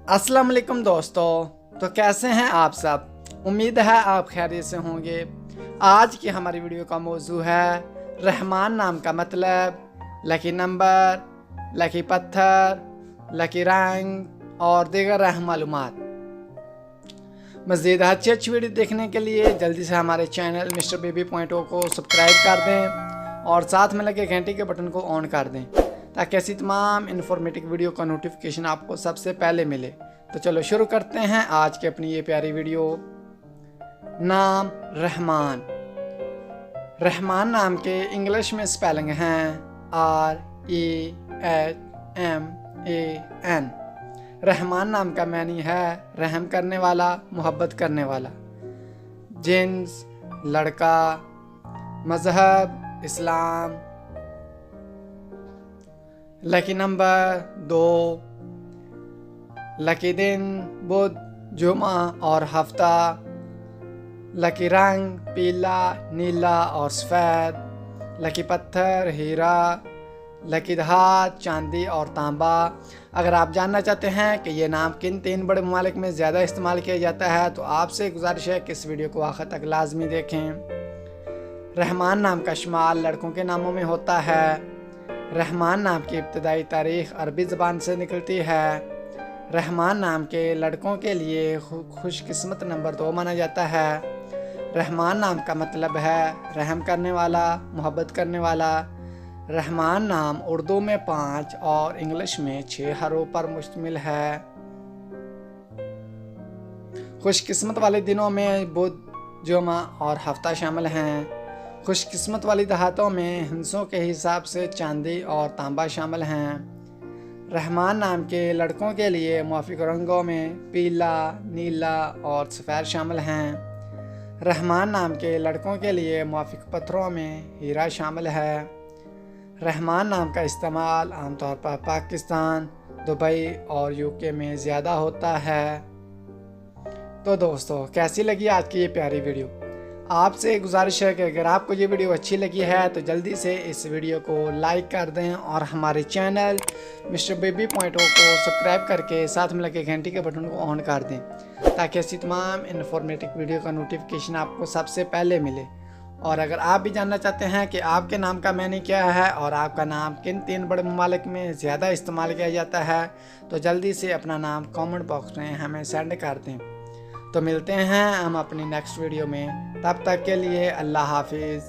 अस्सलाम वालेकुम दोस्तों। तो कैसे हैं आप सब? उम्मीद है आप खैरियत से होंगे। आज की हमारी वीडियो का मौजू है रहमान नाम का मतलब, लकी नंबर, लकी पत्थर, लकी रंग और दीगर अहम मालूमात। मज़ीद अच्छी वीडियो देखने के लिए जल्दी से हमारे चैनल मिस्टर बेबी पॉइंट को सब्सक्राइब कर दें और साथ में लगे घंटी के बटन को ऑन कर दें ताकि ऐसी तमाम इन्फॉर्मेटिव वीडियो का नोटिफिकेशन आपको सबसे पहले मिले। तो चलो शुरू करते हैं आज की अपनी ये प्यारी वीडियो। नाम रहमान। रहमान नाम के इंग्लिश में स्पेलिंग हैं REHMAN। रहमान नाम का मानी है रहम करने वाला, मोहब्बत करने वाला। जिन्स लड़का, मज़हब इस्लाम। लकी नंबर 2, लकी दिन बुध, जुमा और हफ्ता। लकी रंग पीला, नीला और सफ़ेद। लकी पत्थर हीरा। लकी धात चांदी और तांबा। अगर आप जानना चाहते हैं कि ये नाम किन 3 बड़े ममालिक में ज़्यादा इस्तेमाल किया जाता है तो आपसे गुजारिश है कि इस वीडियो को आखिर तक लाजमी देखें। रहमान नाम का शुमार लड़कों के नामों में होता है। रहमान नाम की इब्तदाई तारीख़ अरबी ज़बान से निकलती है। रहमान नाम के लड़कों के लिए खुशकिस्मत नंबर 2 माना जाता है। रहमान नाम का मतलब है रहम करने वाला, मोहब्बत करने वाला। रहमान नाम उर्दू में 5 और इंग्लिश में 6 हरूफ पर मुश्तमिल है। खुशकिस्मत वाले दिनों में बुध, जुमा और हफ्ता शामिल हैं। खुशकिस्मत वाली दहातों में हिंसों के हिसाब से चांदी और तांबा शामिल हैं। रहमान नाम के लड़कों के लिए मुआफ़िक रंगों में पीला, नीला और सफ़ेद शामिल हैं। रहमान नाम के लड़कों के लिए मुआफ़िक पत्थरों में हीरा शामिल है। रहमान नाम का इस्तेमाल आमतौर पर पाकिस्तान, दुबई और यूके में ज़्यादा होता है। तो दोस्तों, कैसी लगी आज की ये प्यारी वीडियो? आपसे गुजारिश है कि अगर आपको ये वीडियो अच्छी लगी है तो जल्दी से इस वीडियो को लाइक कर दें और हमारे चैनल मिस्टर बेबी पॉइंट को सब्सक्राइब करके साथ में लगे घंटी के बटन को ऑन कर दें ताकि ऐसी तमाम इन्फॉर्मेटिव वीडियो का नोटिफिकेशन आपको सबसे पहले मिले। और अगर आप भी जानना चाहते हैं कि आपके नाम का मानी क्या है और आपका नाम किन 3 बड़े ममालिक में ज़्यादा इस्तेमाल किया जाता है तो जल्दी से अपना नाम कमेंट बॉक्स में हमें सेंड कर दें। तो मिलते हैं हम अपनी नेक्स्ट वीडियो में, तब तक के लिए अल्लाह हाफिज़।